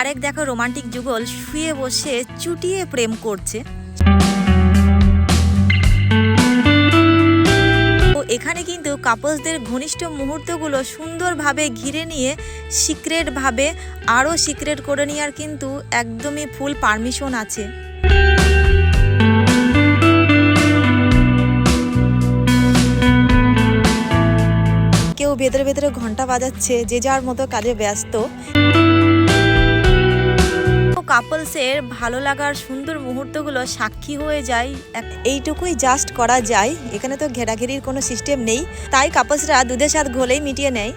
আরেক দেখো রোমান্টিক যুগল শুয়ে বসে চুটিয়ে প্রেম করছে। এখানে কিন্তু কাপলসদের ঘনিষ্ঠ মুহূর্তগুলো সুন্দরভাবে ঘিরে নিয়ে সিক্রেটভাবে আরও সিক্রেট করে নেওয়ার কিন্তু একদমই ফুল পারমিশন আছে। কেউ ভেতরে ভেতরে ঘন্টা বাজাচ্ছে, যে যার মতো কাজে ব্যস্ত। কাপলসের ভালো লাগার সুন্দর মুহূর্তগুলো সাক্ষী হয়ে যায়, এইটুকুই জাস্ট করা যায়। এখানে তো ঘেরাঘেরির কোনো সিস্টেম নেই, তাই কাপলসরা দুধের স্বাদ ঘোলেই মিটিয়ে নেয়।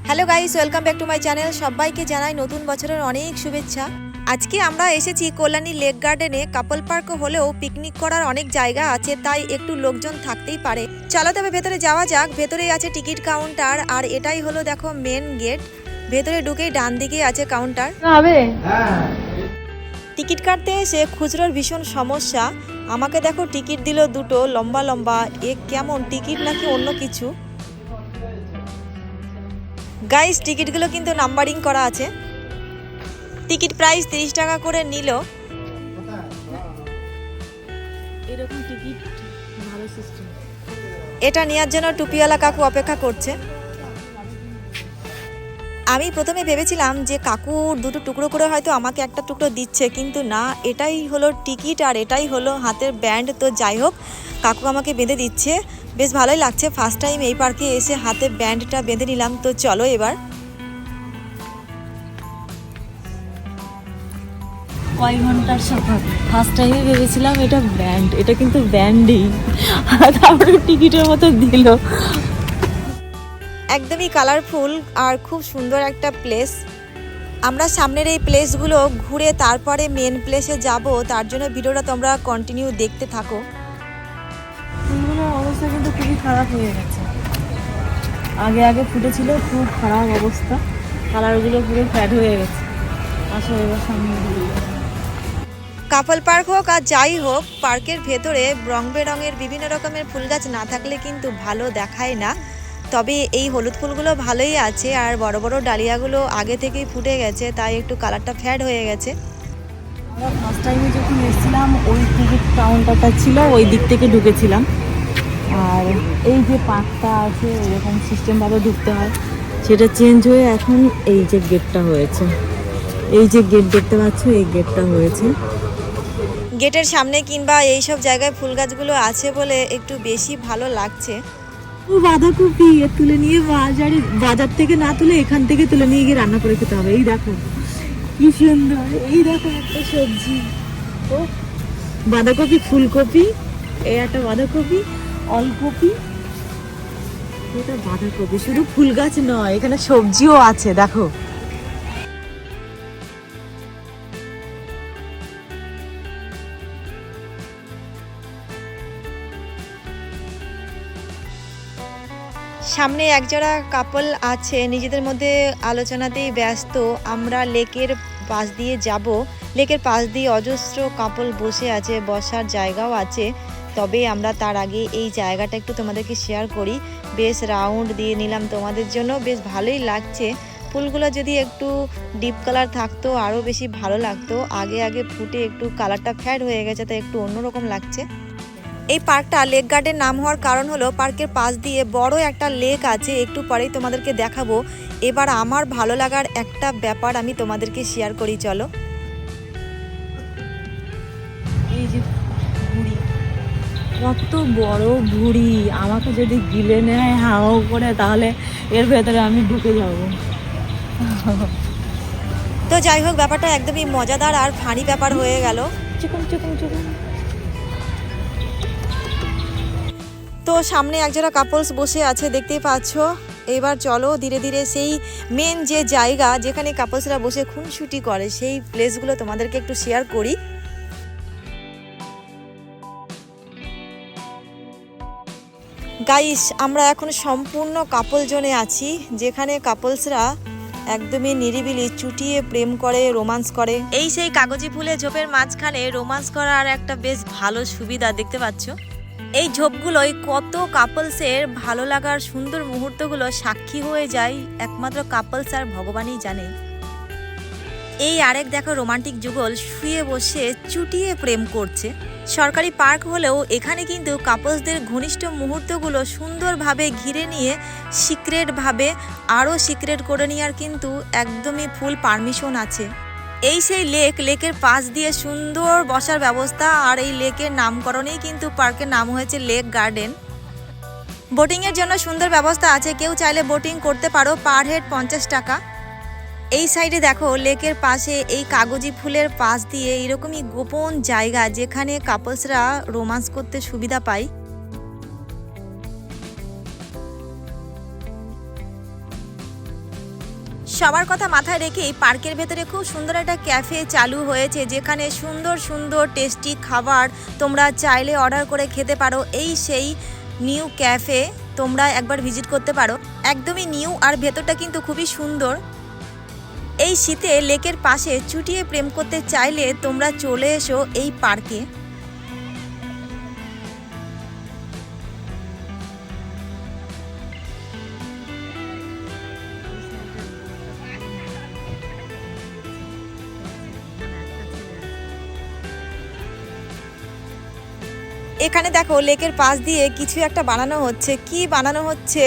Hello guys, welcome back to my channel. সবাইকে জানাই নতুন বছরের অনেক শুভেচ্ছা। আজকে আমরা এসেছি কল্যাণী লেক গার্ডেনে। কাপল পার্ক হলেও পিকনিক করার অনেক জায়গা আছে, তাই একটু লোকজন থাকতেই পারে। চলো তবে ভেতরে যাওয়া যাক। ভেতরেই আছে টিকিট কাউন্টার, আর এটাই হলো দেখো মেন গেট। ভেতরে ঢুকেই ডান দিকে আছে কাউন্টার। টিকিট কাটতে এসে খুচরোর ভীষণ সমস্যা। আমাকে দেখো টিকিট দিল দুটো লম্বা লম্বা। এ কেমন টিকিট নাকি অন্য কিছু? গাইস, টিকিটগুলো কিন্তু নাম্বারিং করা আছে। টিকিট প্রাইস 30 টাকা করে নিল। এরকম টিকিট ভালো সিস্টেম। এটা নেওয়ার জন্য টুপিওয়ালা কাকু অপেক্ষা করছে। আমি প্রথমে ভেবেছিলাম যে কাকু দুটো টুকরো করে হয়তো আমাকে একটা টুকরো দিচ্ছে, কিন্তু না, এটাই হলো টিকিট আর এটাই হলো হাতের ব্যান্ড। তো যাই হোক, কাকু আমাকে বেঁধে দিচ্ছে, বেশ ভালোই লাগছে। ফার্স্ট টাইম এই পার্কে এসে হাতে ব্যান্ডটা বেঁধে নিলাম। তো চলো এবার। কয় ঘন্টার সফর। ফার্স্ট টাইমে ভেবেছিলাম এটা ব্যান্ড, এটা কিন্তু ব্যান্ডই, তারপরে টিকিটের মতো দিল। একদমই কালারফুল আর খুব সুন্দর একটা প্লেস। আমরা সামনের এই প্লেসগুলো ঘুরে তারপরে মেন প্লেসে যাব, তার জন্য ভিডিওটা তোমরা কন্টিনিউ দেখতে থাকো। ফুলগুলোর অবস্থা কিন্তু খুবই খারাপ হয়ে গেছে। আগে আগে ফুটেছিল, খুব খারাপ অবস্থা। কালারগুলো পুরো ফ্যাড হয়ে গেছে। আসো এবার সামনে দিয়ে। কাপল পার্ক হোক আর যাই হোক, পার্কের ভেতরে রং বেরঙের বিভিন্ন রকমের ফুল গাছ না থাকলে কিন্তু ভালো দেখায় না। তবে এই হলুদ ফুলগুলো ভালোই আছে, আর বড় বড় ডালিয়াগুলো আগে থেকেই ফুটে গেছে, তাই একটু কালারটা ফ্যাড হয়ে গেছে। আমরা ফার্স্ট টাইমে যখন এসেছিলাম ওই টিকিট কাউন্টারটা ছিল, ওই দিক থেকে ঢুকেছিলাম। আর এই যে পার্কটা আছে এরকম সিস্টেমভাবে ঢুকতে হয়, সেটা চেঞ্জ হয়ে এখন এই যে গেটটা হয়েছে। এই যে গেট দেখতে পাচ্ছ, এই গেটটা হয়েছে। গেটের সামনে কিংবা এইসব জায়গায় ফুল গাছগুলো আছে বলে একটু বেশি ভালো লাগছে। ও বাঁধাকপি তুলে নিয়ে বাজার থেকে না তুলে এখান থেকে তুলে নিয়ে গিয়ে রান্না করে খেতে হবে। এই দেখো কি সুন্দর, এই দেখো একটা সবজি। ও বাঁধাকপি, ফুলকপি, এই একটা বাঁধাকপি, অলকপি, এটা বাঁধাকপি। শুধু ফুল গাছ নয়, এখানে সবজিও আছে দেখো। সামনে একজোড়া কাপল আছে, নিজেদের মধ্যে আলোচনাতেই ব্যস্ত। আমরা লেকের পাশ দিয়ে যাব। লেকের পাশ দিয়ে অজস্র কাপল বসে আছে, বসার জায়গাও আছে। তবে আমরা তার আগে এই জায়গাটা একটু তোমাদেরকে শেয়ার করি। বেশ রাউন্ড দিয়ে নিলাম তোমাদের জন্য, বেশ ভালোই লাগছে। ফুলগুলো যদি একটু ডিপ কালার থাকতো আরও বেশি ভালো লাগতো। আগে আগে ফুটে একটু কালারটা ফ্যাড হয়ে গেছে, তাই একটু অন্যরকম লাগছে। এই পার্কটা লেক গার্ডেন নাম হওয়ার কারণ হলো পার্কের পাশ দিয়ে বড় একটা লেক আছে, একটু পরেই তোমাদেরকে দেখাবো। এবার আমার ভালো লাগার একটা ব্যাপার আমি তোমাদেরকে শেয়ার করি, চলো। এই যে ভুড়ি, কত বড় ভুড়ি। আমাকে যদি গিলে নেয় হাওয়া করে, তাহলে এর ভেতরে আমি ঢুকে যাব। তো যাই হোক, ব্যাপারটা একদমই মজাদার আর ফানি ব্যাপার হয়ে গেল। চিকন চিকন চিকন। তো সামনে একজোড়া কাপলস বসে আছে, দেখতেই পাচ্ছ। এবার চলো ধীরে ধীরে সেই মেন যে জায়গা যেখানে কাপলসরা বসে খুনসুটি করে, সেই প্লেসগুলো তোমাদেরকে একটু শেয়ার করি। গাইস, আমরা এখন সম্পূর্ণ কাপল জোনে আছি, যেখানে কাপলসরা একদমই নিরিবিলি চুটিয়ে প্রেম করে, রোমান্স করে। এই সেই কাগজি ফুলের ঝোপের মাঝখানে রোমান্স করার একটা বেশ ভালো সুবিধা, দেখতে পাচ্ছ। এই ঝোপগুলোই কত কাপলসের ভালো লাগার সুন্দর মুহূর্তগুলো সাক্ষী হয়ে যায় একমাত্র কাপলস আর ভগবানই জানে। এই আরেক দেখো রোমান্টিক যুগল শুয়ে বসে চুটিয়ে প্রেম করছে। সরকারি পার্ক হলেও এখানে কিন্তু কাপলসদের ঘনিষ্ঠ মুহূর্তগুলো সুন্দরভাবে ঘিরে নিয়ে সিক্রেটভাবে আরও সিক্রেট করে নেওয়ার কিন্তু একদমই ফুল পারমিশন আছে। এই সেই লেকের পাশ দিয়ে সুন্দর বসার ব্যবস্থা, আর এই লেকের নামকরণেই কিন্তু পার্কের নাম হয়েছে লেক গার্ডেন। বোটিংয়ের জন্য সুন্দর ব্যবস্থা আছে, কেউ চাইলে বোটিং করতে পারো, পার হেড 50 টাকা। এই সাইডে দেখো লেকের পাশে এই কাগজি ফুলের পাশ দিয়ে এরকমই গোপন জায়গা যেখানে কাপলসরা রোমান্স করতে সুবিধা পায়। সবার কথা মাথায় রেখেই পার্কের ভেতরে খুব সুন্দর একটা ক্যাফে চালু হয়েছে, যেখানে সুন্দর সুন্দর টেস্টি খাবার তোমরা চাইলে অর্ডার করে খেতে পারো। এই সেই নিউ ক্যাফে, তোমরা একবার ভিজিট করতে পারো, একদমই নিউ আর ভেতরটা কিন্তু খুবই সুন্দর। এই শীতে লেকের পাশে চুটিয়ে প্রেম করতে চাইলে তোমরা চলে এসো এই পার্কে। এখানে দেখো লেকের পাশ দিয়ে কিছু একটা বানানো হচ্ছে, কি বানানো হচ্ছে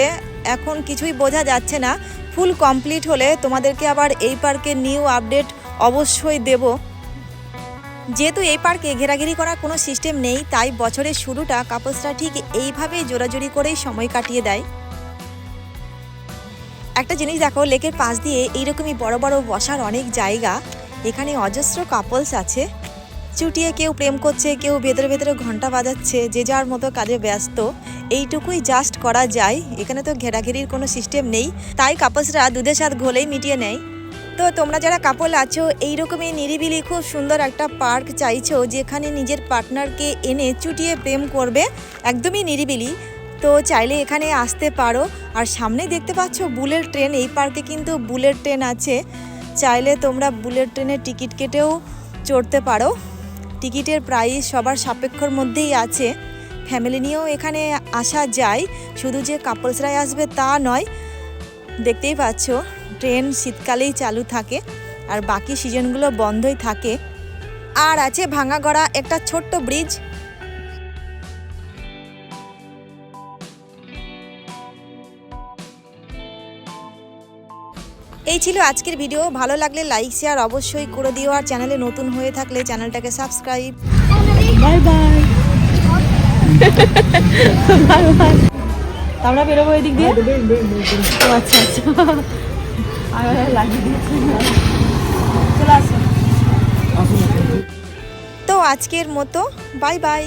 এখন কিছুই বোঝা যাচ্ছে না। ফুল কমপ্লিট হলে তোমাদেরকে আবার এই পার্কের নিউ আপডেট অবশ্যই দেব। যেহেতু এই পার্কে ঘেরাঘেরি করার কোনো সিস্টেম নেই, তাই বছরের শুরুটা কাপলসরা ঠিক এইভাবেই জোরাজোরি করেই সময় কাটিয়ে দেয়। একটা জিনিস দেখো, লেকের পাশ দিয়ে এইরকমই বড় বড় বসার অনেক জায়গা, এখানে অজস্র কাপলস আছে। চুটিয়ে কেউ প্রেম করছে, কেউ ভেতরে ভেতরে ঘন্টা বাজাচ্ছে, যে যার মতো কাজে ব্যস্ত। এইটুকুই জাস্ট করা যায়, এখানে তো ঘেরাঘেরির কোনো সিস্টেম নেই, তাই কাপলসরা দুধের স্বাদ ঘোলেই মিটিয়ে নেয়। তো তোমরা যারা কাপল আছো, এইরকমই নিরিবিলি খুব সুন্দর একটা পার্ক চাইছো যেখানে নিজের পার্টনারকে এনে চুটিয়ে প্রেম করবে, একদমই নিরিবিলি, তো চাইলে এখানে আসতে পারো। আর সামনে দেখতে পাচ্ছ বুলেট ট্রেন, এই পার্কে কিন্তু বুলেট ট্রেন আছে, চাইলে তোমরা বুলেট ট্রেনের টিকিট কেটেও চড়তে পারো। টিকিটের প্রাইস সবার সাপেক্ষর মধ্যেই আছে, ফ্যামিলি নিয়েও এখানে আসা যায়, শুধু যে কাপলসরাই আসবে তা নয়। দেখতেই পাচ্ছ ট্রেন শীতকালেই চালু থাকে আর বাকি সিজনগুলো বন্ধই থাকে। আর আছে ভাঙাগড়া একটা ছোট্ট ব্রিজ। এই ছিল আজকের ভিডিও, ভালো লাগলে লাইক শেয়ার অবশ্যই করে দিও, আর চ্যানেলে নতুন হয়ে থাকলে চ্যানেলটাকে subscribe. Bye bye. Bye bye. আমরা বেরোবো এদিক দিয়ে। আচ্ছা আচ্ছা, লাগিয়ে দিয়েছি, চলে আসো। তো আজকের মতো বাই বাই।